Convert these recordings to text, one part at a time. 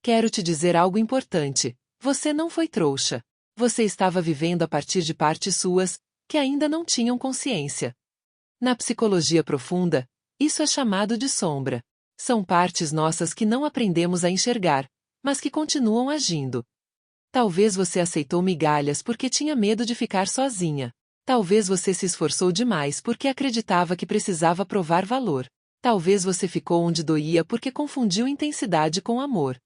Quero te dizer algo importante. Você não foi trouxa. Você estava vivendo a partir de partes suas, que ainda não tinham consciência. Na psicologia profunda, isso é chamado de sombra. São partes nossas que não aprendemos a enxergar, mas que continuam agindo. Talvez você aceitou migalhas porque tinha medo de ficar sozinha. Talvez você se esforçou demais porque acreditava que precisava provar valor. Talvez você ficou onde doía porque confundiu intensidade com amor.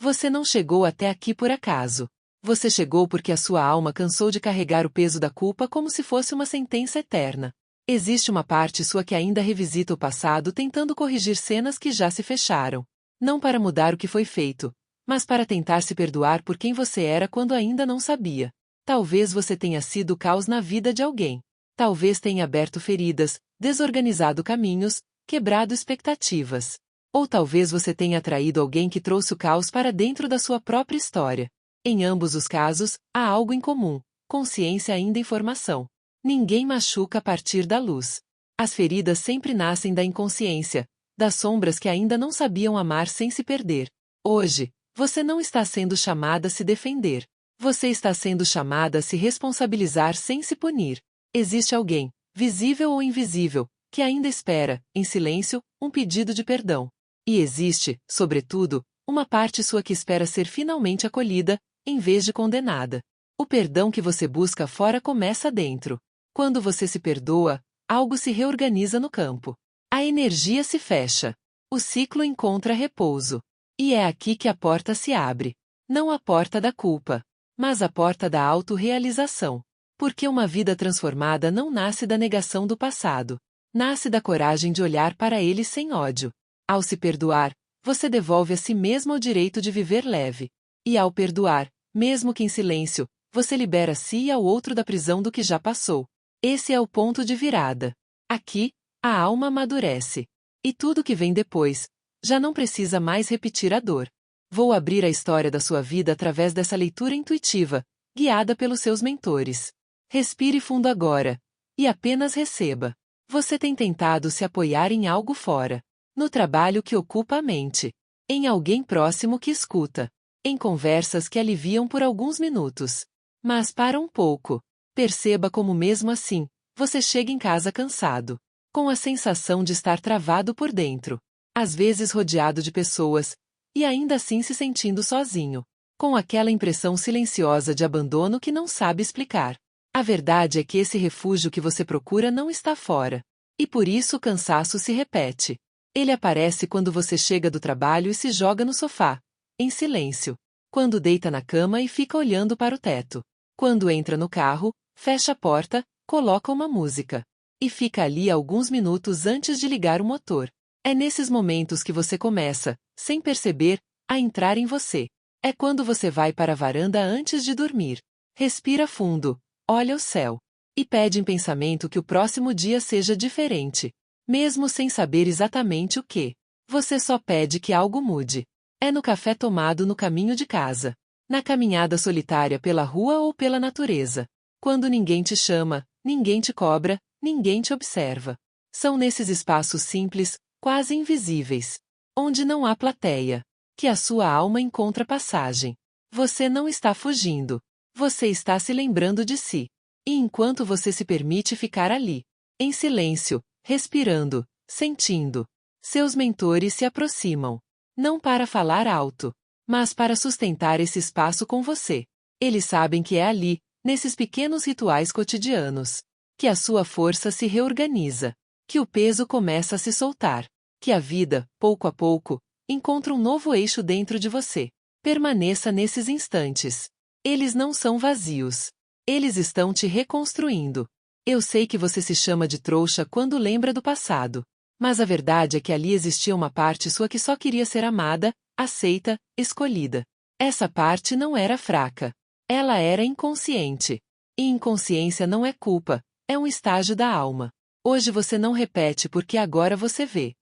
Você não chegou até aqui por acaso. Você chegou porque a sua alma cansou de carregar o peso da culpa como se fosse uma sentença eterna. Existe uma parte sua que ainda revisita o passado tentando corrigir cenas que já se fecharam. Não para mudar o que foi feito, mas para tentar se perdoar por quem você era quando ainda não sabia. Talvez você tenha sido o caos na vida de alguém. Talvez tenha aberto feridas, desorganizado caminhos, quebrado expectativas. Ou talvez você tenha atraído alguém que trouxe o caos para dentro da sua própria história. Em ambos os casos, há algo em comum: consciência ainda em formação. Ninguém machuca a partir da luz. As feridas sempre nascem da inconsciência, das sombras que ainda não sabiam amar sem se perder. Hoje, você não está sendo chamada a se defender. Você está sendo chamada a se responsabilizar sem se punir. Existe alguém, visível ou invisível, que ainda espera, em silêncio, um pedido de perdão. E existe, sobretudo, uma parte sua que espera ser finalmente acolhida, em vez de condenada. O perdão que você busca fora começa dentro. Quando você se perdoa, algo se reorganiza no campo. A energia se fecha. O ciclo encontra repouso. E é aqui que a porta se abre. Não a porta da culpa, mas a porta da autorrealização. Porque uma vida transformada não nasce da negação do passado. Nasce da coragem de olhar para ele sem ódio. Ao se perdoar, você devolve a si mesmo o direito de viver leve. E ao perdoar, mesmo que em silêncio, você libera a si e ao outro da prisão do que já passou. Esse é o ponto de virada. Aqui, a alma amadurece. E tudo que vem depois, já não precisa mais repetir a dor. Vou abrir a história da sua vida através dessa leitura intuitiva, guiada pelos seus mentores. Respire fundo agora. E apenas receba. Você tem tentado se apoiar em algo fora. No trabalho que ocupa a mente. Em alguém próximo que escuta. Em conversas que aliviam por alguns minutos. Mas para um pouco. Perceba como mesmo assim, você chega em casa cansado. Com a sensação de estar travado por dentro. Às vezes rodeado de pessoas. E ainda assim se sentindo sozinho. Com aquela impressão silenciosa de abandono que não sabe explicar. A verdade é que esse refúgio que você procura não está fora. E por isso o cansaço se repete. Ele aparece quando você chega do trabalho e se joga no sofá, em silêncio. Quando deita na cama e fica olhando para o teto. Quando entra no carro, fecha a porta, coloca uma música. E fica ali alguns minutos antes de ligar o motor. É nesses momentos que você começa, sem perceber, a entrar em você. É quando você vai para a varanda antes de dormir. Respira fundo, olha o céu. E pede em pensamento que o próximo dia seja diferente. Mesmo sem saber exatamente o que. Você só pede que algo mude. É no café tomado no caminho de casa. Na caminhada solitária pela rua ou pela natureza. Quando ninguém te chama, ninguém te cobra, ninguém te observa. São nesses espaços simples, quase invisíveis, onde não há plateia, que a sua alma encontra passagem. Você não está fugindo. Você está se lembrando de si. E enquanto você se permite ficar ali, em silêncio, respirando, sentindo, seus mentores se aproximam. Não para falar alto, mas para sustentar esse espaço com você. Eles sabem que é ali, nesses pequenos rituais cotidianos, que a sua força se reorganiza, que o peso começa a se soltar, que a vida, pouco a pouco, encontra um novo eixo dentro de você. Permaneça nesses instantes. Eles não são vazios. Eles estão te reconstruindo. Eu sei que você se chama de trouxa quando lembra do passado. Mas a verdade é que ali existia uma parte sua que só queria ser amada, aceita, escolhida. Essa parte não era fraca. Ela era inconsciente. E inconsciência não é culpa, é um estágio da alma. Hoje você não repete porque agora você vê.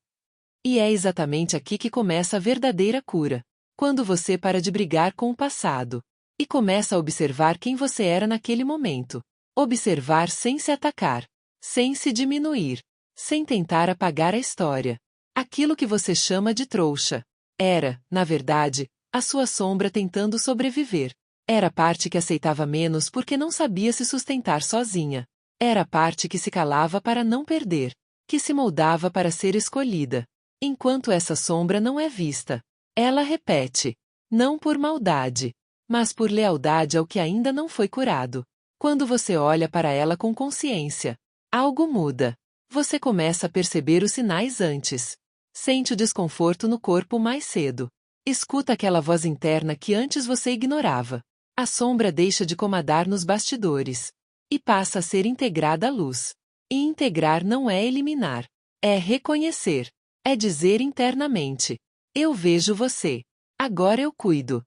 E é exatamente aqui que começa a verdadeira cura. Quando você para de brigar com o passado. E começa a observar quem você era naquele momento. Observar sem se atacar. Sem se diminuir. Sem tentar apagar a história. Aquilo que você chama de trouxa. Era, na verdade, A sua sombra tentando sobreviver. Era a parte que aceitava menos porque não sabia se sustentar sozinha. Era a parte que se calava para não perder, que se moldava para ser escolhida. Enquanto essa sombra não é vista, ela repete. Não por maldade, mas por lealdade ao que ainda não foi curado. Quando você olha para ela com consciência, algo muda. Você começa a perceber os sinais antes. Sente o desconforto no corpo mais cedo. Escuta aquela voz interna que antes você ignorava. A sombra deixa de comandar nos bastidores e passa a ser integrada à luz. E integrar não é eliminar, é reconhecer, é dizer internamente: eu vejo você, agora eu cuido.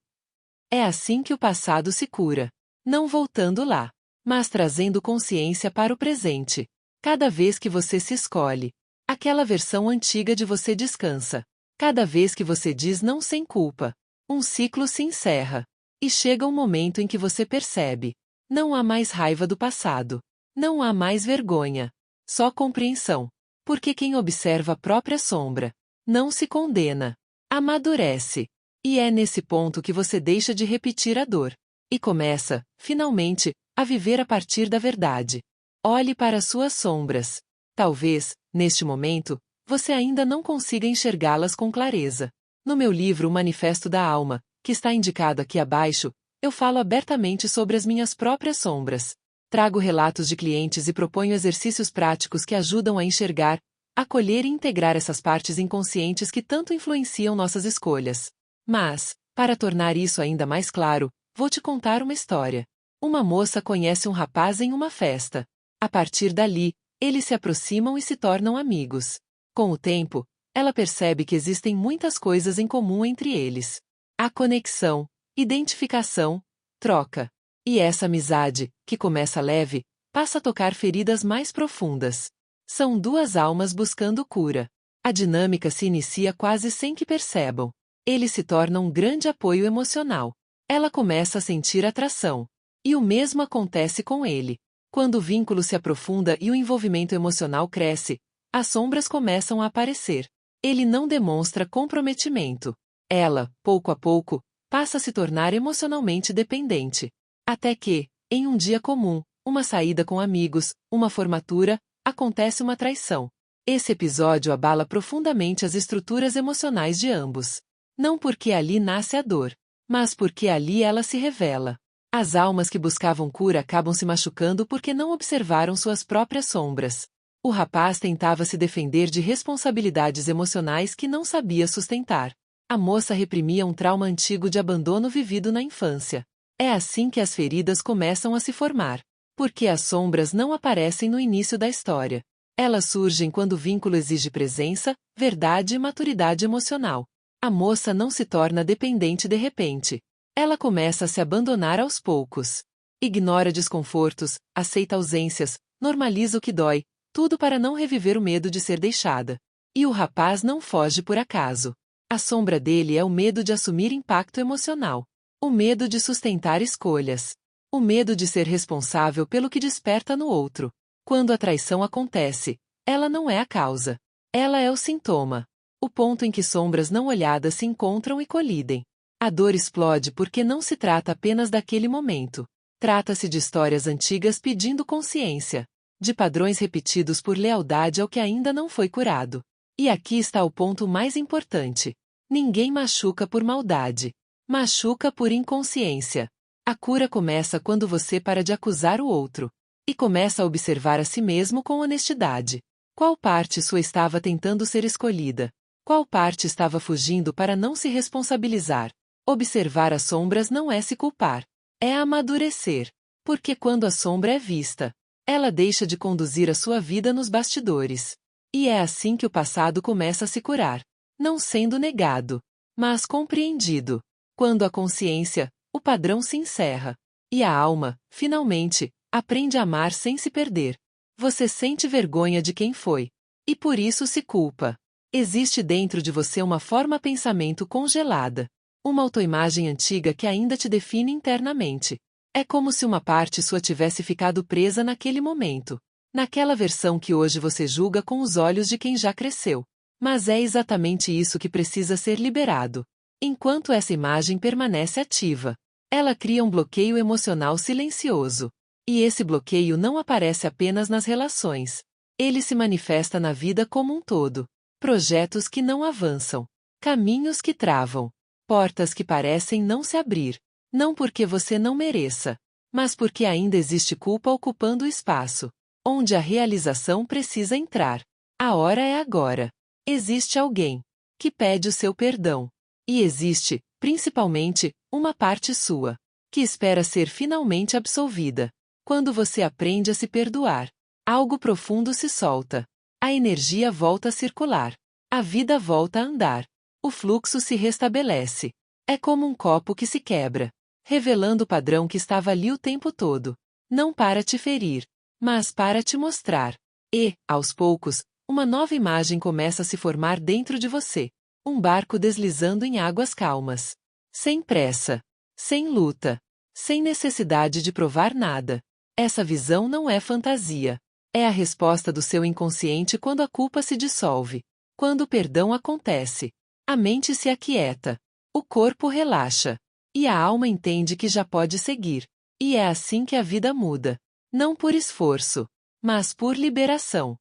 É assim que o passado se cura, não voltando lá, mas trazendo consciência para o presente. Cada vez que você se escolhe, aquela versão antiga de você descansa. Cada vez que você diz não sem culpa, um ciclo se encerra. E chega um momento em que você percebe: não há mais raiva do passado. Não há mais vergonha. Só compreensão. Porque quem observa a própria sombra não se condena. Amadurece. E é nesse ponto que você deixa de repetir a dor. E começa, finalmente, a viver a partir da verdade. Olhe para suas sombras. Talvez, neste momento, você ainda não consiga enxergá-las com clareza. No meu livro O Manifesto da Alma, que está indicado aqui abaixo, eu falo abertamente sobre as minhas próprias sombras. Trago relatos de clientes e proponho exercícios práticos que ajudam a enxergar, acolher e integrar essas partes inconscientes que tanto influenciam nossas escolhas. Mas, para tornar isso ainda mais claro, vou te contar uma história. Uma moça conhece um rapaz em uma festa. A partir dali, eles se aproximam e se tornam amigos. Com o tempo, ela percebe que existem muitas coisas em comum entre eles. Há conexão, identificação, troca. E essa amizade, que começa leve, passa a tocar feridas mais profundas. São duas almas buscando cura. A dinâmica se inicia quase sem que percebam. Ele se torna um grande apoio emocional. Ela começa a sentir atração. E o mesmo acontece com ele. Quando o vínculo se aprofunda e o envolvimento emocional cresce, as sombras começam a aparecer. Ele não demonstra comprometimento. Ela, pouco a pouco, passa a se tornar emocionalmente dependente. Até que, em um dia comum, uma saída com amigos, uma formatura, acontece uma traição. Esse episódio abala profundamente as estruturas emocionais de ambos. Não porque ali nasce a dor, mas porque ali ela se revela. As almas que buscavam cura acabam se machucando porque não observaram suas próprias sombras. O rapaz tentava se defender de responsabilidades emocionais que não sabia sustentar. A moça reprimia um trauma antigo de abandono vivido na infância. É assim que as feridas começam a se formar. Porque as sombras não aparecem no início da história. Elas surgem quando o vínculo exige presença, verdade e maturidade emocional. A moça não se torna dependente de repente. Ela começa a se abandonar aos poucos. Ignora desconfortos, aceita ausências, normaliza o que dói, tudo para não reviver o medo de ser deixada. E o rapaz não foge por acaso. A sombra dele é o medo de assumir impacto emocional. O medo de sustentar escolhas. O medo de ser responsável pelo que desperta no outro. Quando a traição acontece, ela não é a causa. Ela é o sintoma. O ponto em que sombras não olhadas se encontram e colidem. A dor explode porque não se trata apenas daquele momento. Trata-se de histórias antigas pedindo consciência. De padrões repetidos por lealdade ao que ainda não foi curado. E aqui está o ponto mais importante. Ninguém machuca por maldade. Machuca por inconsciência. A cura começa quando você para de acusar o outro. E começa a observar a si mesmo com honestidade. Qual parte sua estava tentando ser escolhida? Qual parte estava fugindo para não se responsabilizar? Observar as sombras não é se culpar. É amadurecer. Porque quando a sombra é vista, ela deixa de conduzir a sua vida nos bastidores. E é assim que o passado começa a se curar. Não sendo negado, mas compreendido. Quando a consciência, o padrão se encerra. E a alma, finalmente, aprende a amar sem se perder. Você sente vergonha de quem foi. E por isso se culpa. Existe dentro de você uma forma-pensamento congelada. Uma autoimagem antiga que ainda te define internamente. É como se uma parte sua tivesse ficado presa naquele momento. Naquela versão que hoje você julga com os olhos de quem já cresceu. Mas é exatamente isso que precisa ser liberado. Enquanto essa imagem permanece ativa, ela cria um bloqueio emocional silencioso. E esse bloqueio não aparece apenas nas relações. Ele se manifesta na vida como um todo. Projetos que não avançam. Caminhos que travam. Portas que parecem não se abrir. Não porque você não mereça, mas porque ainda existe culpa ocupando o espaço, onde a realização precisa entrar. A hora é agora. Existe alguém que pede o seu perdão. E existe, principalmente, uma parte sua, que espera ser finalmente absolvida. Quando você aprende a se perdoar, algo profundo se solta. A energia volta a circular. A vida volta a andar. O fluxo se restabelece. É como um copo que se quebra, revelando o padrão que estava ali o tempo todo. Não para te ferir, mas para te mostrar. E, aos poucos, uma nova imagem começa a se formar dentro de você. Um barco deslizando em águas calmas. Sem pressa. Sem luta. Sem necessidade de provar nada. Essa visão não é fantasia. É a resposta do seu inconsciente quando a culpa se dissolve. Quando o perdão acontece. A mente se aquieta. O corpo relaxa. E a alma entende que já pode seguir. E é assim que a vida muda. Não por esforço, mas por liberação.